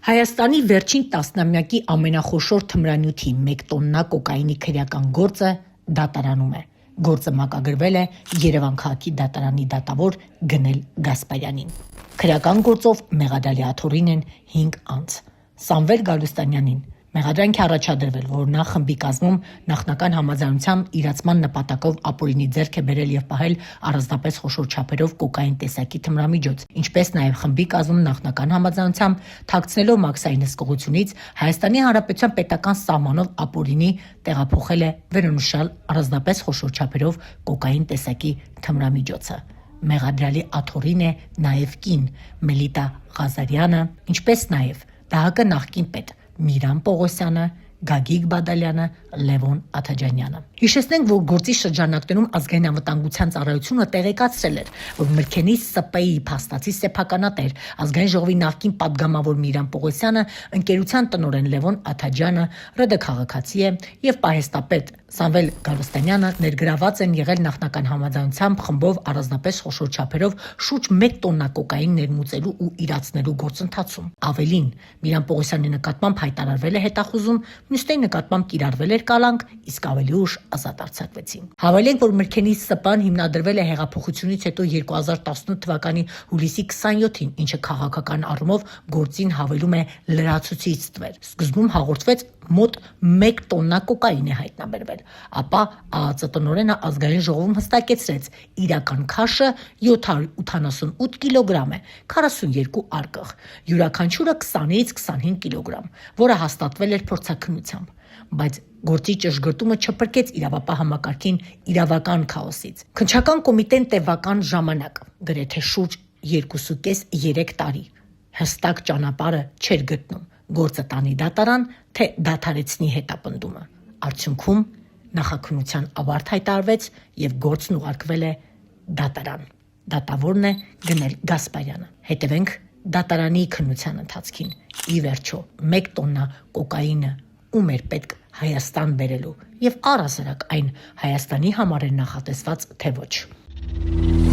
Հայաստանի վերջին տասնամյակի ամենախոշոր թմրանյութի 1 տոննա կոկաինի քրեական գործը դատարանում է։ Գործը մակագրվել է Երևան քաղաքի դատարանի դատավոր Գնել Գասպարյանին։ Քրեական գործով մեղադրյալի աթոռին են 5 անձ։ Սամվել Գալուստանյանին մեղադրանք է առաջադրվել, որ նա խմբի կազմում նախնական համաձայնությամբ իրացման նպատակով ապօրինի ձեռք է բերել եւ պահել առանձնապես խոշոր չափերով կոկաին տեսակի թմրամիջոց, ինչպես նաեւ խմբի կազմում նախնական համաձայնությամբ թաքցնելով մաքսային հսկողությունից Հայաստանի Հանրապետության պետական սահմանով ապօրինի տեղափոխել է վերոնշյալ առանձնապես խոշոր չափերով կոկաին տեսակի թմրամիջոցը։ Մեղադրյալի աթոռին է նաեւ կին Մելիտա Ղազարյանը, ինչպես նաեւ ԴՀԿ նախկին պետ Միրան Պողոսյանը, Գագիկ Բադալյանը, Լևոն Աթաջանյանը։ Հիշեցնենք, որ գործի շրջանակներում ազգային անվտանգության ծառայությունը տեղեկացրել էր, որ Մրգենի ՍՊ-ի փաստացի սեփականատեր ազգային ժողովի նախկին падգամավոր Միրան Պողոսյանը, ընկերության տնօրեն Լևոն Աթաջյանը, ՌԴ քաղաքացի է եւ պահեստապետ Սամվել Գալուստանյանը ներգրաված են եղել նախնական համաձայնությամբ խմբով առանձնապես խոշոր չափերով շուրջ 1 տոննա կոկաին ներմուծելու ու իրացնելու գործընթացում։ Ավելին, Միրան Պողոսյանի նկատմամբ հայտարարվել է հետախուզում, մյուսների նկատմամբ կիրառվել էր կալանք, իսկ ավելի ուշ ազատ արձակվեցին։ Հավելենք, որ Մրգենի ՍՊ-ն հիմնադրվել է հեղափոխությունից հետո 2018 թվականի հուլիսի 27-ին, ինչը քաղաքական առումով գործին հավելում է լրացուցիչ ստվեր։ Սկզբում հաղորդվեց մոտ 1 տոննա կոկաին է հայտնաբերվել, ապա ԱԱԾ տնօրենը ազգային ժողովում հստակեցրեց իրական քաշը 788 կիլոգրամ է, 42 արկղ, յուրաքանչյուրը 20-ից 25 կիլոգրամ, որը հաստատվել էր փորձաքննությամբ, բայց գործի ճշգրտումը չփրկեց իրավապահ համակարգին իրավական քաոսից։ Քննչական կոմիտեն տևական ժամանակ, գրեթե շուրջ 2.5-3 տարի, հստակ ճանապարհը չէր գտնում գործը տանի դատարան, թե դադարեցնի հետապնդումը։ Արդյունքում նախաքննության ավարտ հայտարարվեց եւ գործն ուղարկվել է դատարան։ Դատավորն է Գնել Գասպարյանը։ Հետևենք դատարանի քննության ընթացքին։ Ի վերջո 1 տոննա կոկաինը ում էր պետք Հայաստան բերելու եւ առհասարակ այն Հայաստանի համար էր նախատեսված, թե ոչ։